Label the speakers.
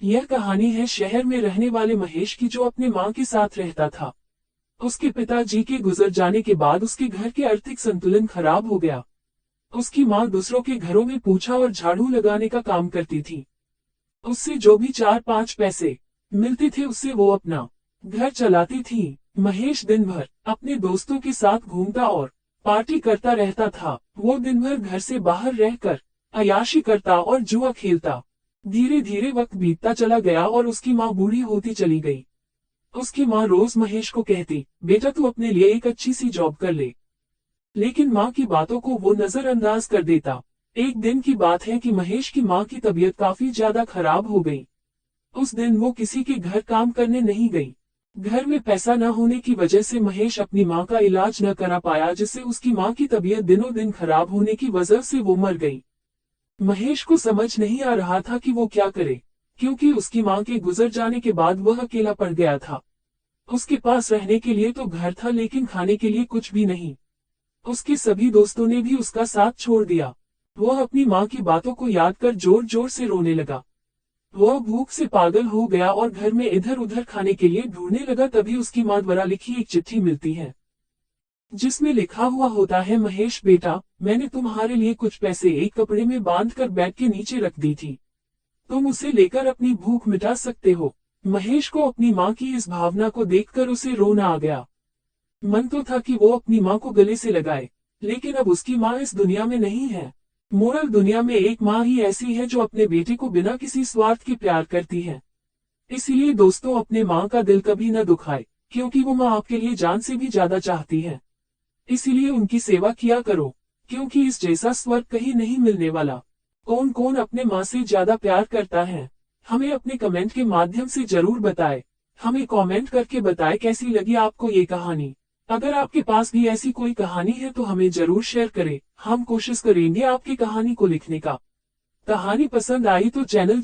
Speaker 1: यह कहानी है शहर में रहने वाले महेश की, जो अपने मां के साथ रहता था। उसके पिताजी के गुजर जाने के बाद उसके घर के आर्थिक संतुलन खराब हो गया। उसकी मां दूसरों के घरों में पोछा और झाड़ू लगाने का काम करती थी। उससे जो भी 4-5 पैसे मिलते थे उससे वो अपना घर चलाती थी। महेश दिन भर अपने दोस्तों के साथ घूमता और पार्टी करता रहता था। वो दिन भर घर से बाहर रहकर अय्याशी करता और जुआ खेलता। धीरे धीरे वक्त बीतता चला गया और उसकी माँ बूढ़ी होती चली गई। उसकी माँ रोज महेश को कहती, बेटा तू अपने लिए एक अच्छी सी जॉब कर ले। लेकिन माँ की बातों को वो नजरअंदाज कर देता। एक दिन की बात है कि महेश की माँ की तबीयत काफी ज्यादा खराब हो गई। उस दिन वो किसी के घर काम करने नहीं गई। घर में पैसा न होने की वजह से महेश अपनी माँ का इलाज न करा पाया, जिससे उसकी माँ की तबीयत दिनों दिन खराब होने की वजह से वो मर गई। महेश को समझ नहीं आ रहा था कि वो क्या करे, क्योंकि उसकी माँ के गुजर जाने के बाद वह अकेला पड़ गया था। उसके पास रहने के लिए तो घर था, लेकिन खाने के लिए कुछ भी नहीं। उसके सभी दोस्तों ने भी उसका साथ छोड़ दिया। वह अपनी माँ की बातों को याद कर जोर जोर से रोने लगा। वह भूख से पागल हो गया और घर में इधर उधर खाने के लिए ढूंढने लगा। तभी उसकी माँ द्वारा लिखी एक चिट्ठी मिलती है, जिसमें लिखा हुआ होता है, महेश बेटा, मैंने तुम्हारे लिए कुछ पैसे एक कपड़े में बांधकर बेड के नीचे रख दी थी। तुम उसे लेकर अपनी भूख मिटा सकते हो। महेश को अपनी माँ की इस भावना को देखकर उसे रोना आ गया। मन तो था कि वो अपनी माँ को गले से लगाए, लेकिन अब उसकी माँ इस दुनिया में नहीं है। मोरल, दुनिया में एक माँ ही ऐसी है जो अपने बेटे को बिना किसी स्वार्थ के प्यार करती है। इसीलिए दोस्तों, अपने माँ का दिल कभी न दुखाए, क्योंकि वो माँ आपके लिए जान से भी ज्यादा चाहती है। इसीलिए उनकी सेवा किया करो, क्योंकि इस जैसा स्वर्ग कहीं नहीं मिलने वाला। कौन कौन अपने माँ से ज्यादा प्यार करता है, हमें अपने कमेंट के माध्यम से जरूर बताएं। हमें कमेंट करके बताएं कैसी लगी आपको ये कहानी। अगर आपके पास भी ऐसी कोई कहानी है तो हमें जरूर शेयर करें। हम कोशिश करेंगे आपकी कहानी को लिखने का। कहानी पसंद आई तो चैनल